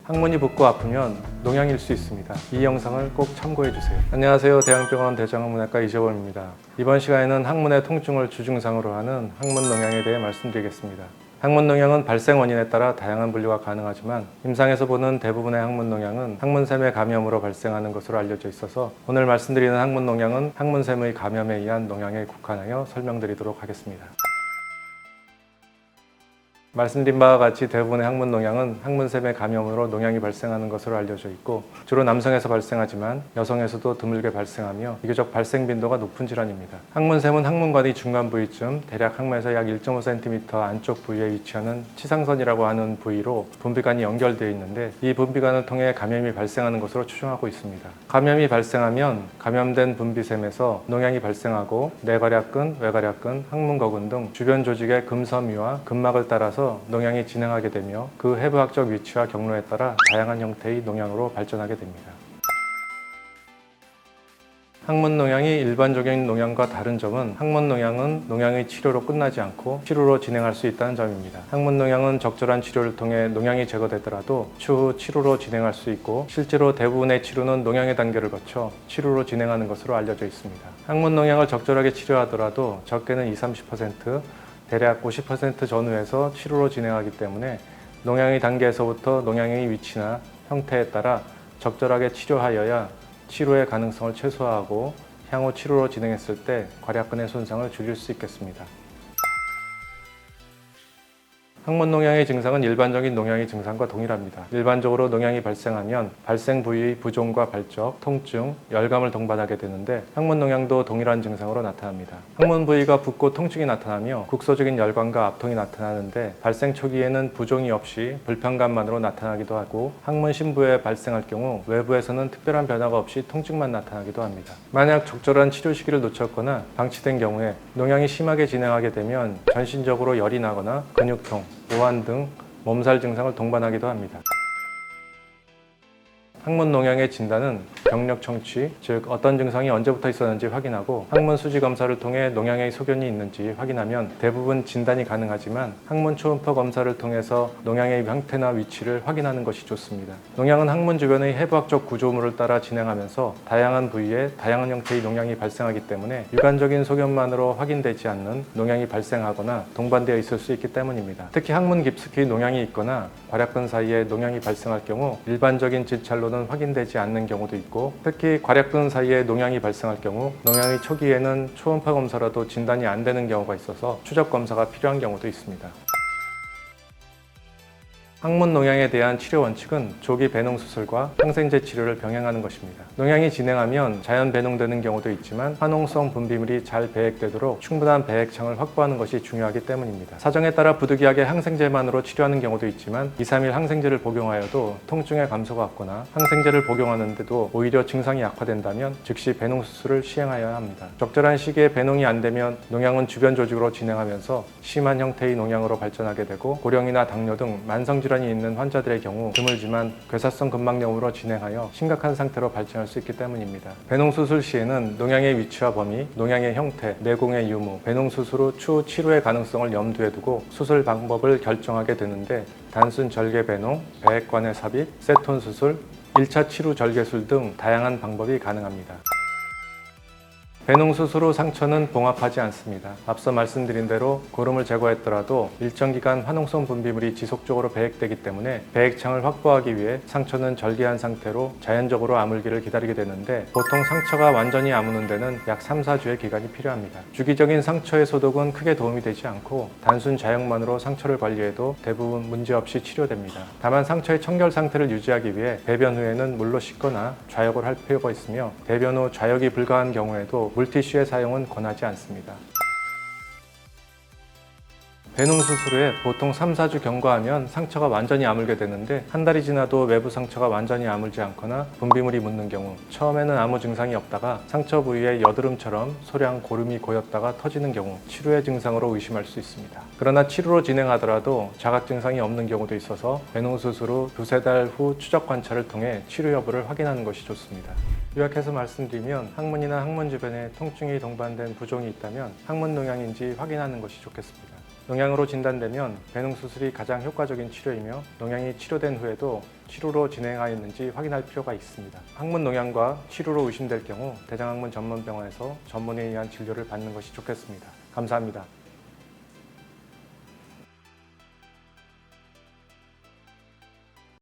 항문이 붓고 아프면 농양일 수 있습니다. 이 영상을 꼭 참고해주세요. 안녕하세요. 대양병원 대장학문외과 이재범입니다. 이번 시간에는 항문의 통증을 주증상으로 하는 항문 농양에 대해 말씀드리겠습니다. 항문 농양은 발생 원인에 따라 다양한 분류가 가능하지만 임상에서 보는 대부분의 항문 농양은 항문샘의 감염으로 발생하는 것으로 알려져 있어서 오늘 말씀드리는 항문 농양은 항문샘의 감염에 의한 농양에 국한하여 설명드리도록 하겠습니다. 말씀드린 바와 같이 대부분의 항문 농양은 항문샘의 감염으로 농양이 발생하는 것으로 알려져 있고 주로 남성에서 발생하지만 여성에서도 드물게 발생하며 비교적 발생 빈도가 높은 질환입니다. 항문샘은 항문관의 중간 부위쯤 대략 항문에서 약 1.5cm 안쪽 부위에 위치하는 치상선이라고 하는 부위로 분비관이 연결되어 있는데 이 분비관을 통해 감염이 발생하는 것으로 추정하고 있습니다. 감염이 발생하면 감염된 분비샘에서 농양이 발생하고 내괄약근, 외괄약근, 항문거근 등 주변 조직의 금섬유와 근막을 따라서 농양이 진행하게 되며 그 해부학적 위치와 경로에 따라 다양한 형태의 농양으로 발전하게 됩니다. 항문 농양이 일반적인 농양과 다른 점은 항문 농양은 농양의 치료로 끝나지 않고 치료로 진행할 수 있다는 점입니다. 항문 농양은 적절한 치료를 통해 농양이 제거되더라도 추후 치료로 진행할 수 있고 실제로 대부분의 치료는 농양의 단계를 거쳐 치료로 진행하는 것으로 알려져 있습니다. 항문 농양을 적절하게 치료하더라도 적게는 20-30%, 대략 50% 전후에서 치료로 진행하기 때문에 농양의 단계에서부터 농양의 위치나 형태에 따라 적절하게 치료하여야 치료의 가능성을 최소화하고 향후 치료로 진행했을 때 괄약근의 손상을 줄일 수 있겠습니다. 항문 농양의 증상은 일반적인 농양의 증상과 동일합니다. 일반적으로 농양이 발생하면 발생 부위의 부종과 발적, 통증, 열감을 동반하게 되는데 항문 농양도 동일한 증상으로 나타납니다. 항문 부위가 붓고 통증이 나타나며 국소적인 열감과 압통이 나타나는데 발생 초기에는 부종이 없이 불편감만으로 나타나기도 하고 항문 심부에 발생할 경우 외부에서는 특별한 변화가 없이 통증만 나타나기도 합니다. 만약 적절한 치료 시기를 놓쳤거나 방치된 경우에 농양이 심하게 진행하게 되면 전신적으로 열이 나거나 근육통, 오한 등 몸살 증상을 동반하기도 합니다. 항문 농양의 진단은 병력 청취, 즉 어떤 증상이 언제부터 있었는지 확인하고 항문 수지 검사를 통해 농양의 소견이 있는지 확인하면 대부분 진단이 가능하지만 항문 초음파 검사를 통해서 농양의 형태나 위치를 확인하는 것이 좋습니다. 농양은 항문 주변의 해부학적 구조물을 따라 진행하면서 다양한 부위에 다양한 형태의 농양이 발생하기 때문에 육안적인 소견만으로 확인되지 않는 농양이 발생하거나 동반되어 있을 수 있기 때문입니다. 특히 항문 깊숙이 농양이 있거나 괄약근 사이에 농양이 발생할 경우 일반적인 진찰로는 확인되지 않는 경우도 있고 특히 괄약근 사이에 농양이 발생할 경우 농양의 초기에는 초음파 검사라도 진단이 안 되는 경우가 있어서 추적 검사가 필요한 경우도 있습니다. 항문 농양에 대한 치료 원칙은 조기 배농 수술과 항생제 치료를 병행하는 것입니다. 농양이 진행하면 자연 배농되는 경우도 있지만 화농성 분비물이 잘 배액되도록 충분한 배액창을 확보하는 것이 중요하기 때문입니다. 사정에 따라 부득이하게 항생제만으로 치료하는 경우도 있지만 2-3일 항생제를 복용하여도 통증의 감소가 없거나 항생제를 복용하는데도 오히려 증상이 악화된다면 즉시 배농 수술을 시행하여야 합니다. 적절한 시기에 배농이 안 되면 농양은 주변 조직으로 진행하면서 심한 형태의 농양으로 발전하게 되고 고령이나 당뇨 등 만성 질환이 있는 환자들의 경우 드물지만 괴사성 근막염으로 진행하여 심각한 상태로 발전할 수 있기 때문입니다. 배농 수술 시에는 농양의 위치와 범위, 농양의 형태, 내공의 유무, 배농 수술 후 추후 치료의 가능성을 염두에 두고 수술 방법을 결정하게 되는데 단순 절개 배농, 배액관의 삽입, 세톤 수술, 1차 치루 절개술 등 다양한 방법이 가능합니다. 배농 수술 후 상처는 봉합하지 않습니다. 앞서 말씀드린 대로 고름을 제거했더라도 일정 기간 화농성 분비물이 지속적으로 배액되기 때문에 배액창을 확보하기 위해 상처는 절개한 상태로 자연적으로 아물기를 기다리게 되는데 보통 상처가 완전히 아무는 데는 약 3-4주의 기간이 필요합니다. 주기적인 상처의 소독은 크게 도움이 되지 않고 단순 자역만으로 상처를 관리해도 대부분 문제없이 치료됩니다. 다만 상처의 청결 상태를 유지하기 위해 배변 후에는 물로 씻거나 좌역을 할 필요가 있으며 배변 후 좌역이 불가한 경우에도 물티슈의 사용은 권하지 않습니다. 배농 수술 후에 보통 3-4주 경과하면 상처가 완전히 아물게 되는데 한 달이 지나도 외부 상처가 완전히 아물지 않거나 분비물이 묻는 경우 처음에는 아무 증상이 없다가 상처 부위에 여드름처럼 소량 고름이 고였다가 터지는 경우 치료의 증상으로 의심할 수 있습니다. 그러나 치료로 진행하더라도 자각 증상이 없는 경우도 있어서 배농 수술 후 2-3달 후 추적 관찰을 통해 치료 여부를 확인하는 것이 좋습니다. 요약해서 말씀드리면 항문이나 항문 주변에 통증이 동반된 부종이 있다면 항문 농양인지 확인하는 것이 좋겠습니다. 농양으로 진단되면 배농 수술이 가장 효과적인 치료이며 농양이 치료된 후에도 치료로 진행하였는지 확인할 필요가 있습니다. 항문 농양과 치료로 의심될 경우 대장학문 전문병원에서 전문의에 의한 진료를 받는 것이 좋겠습니다. 감사합니다.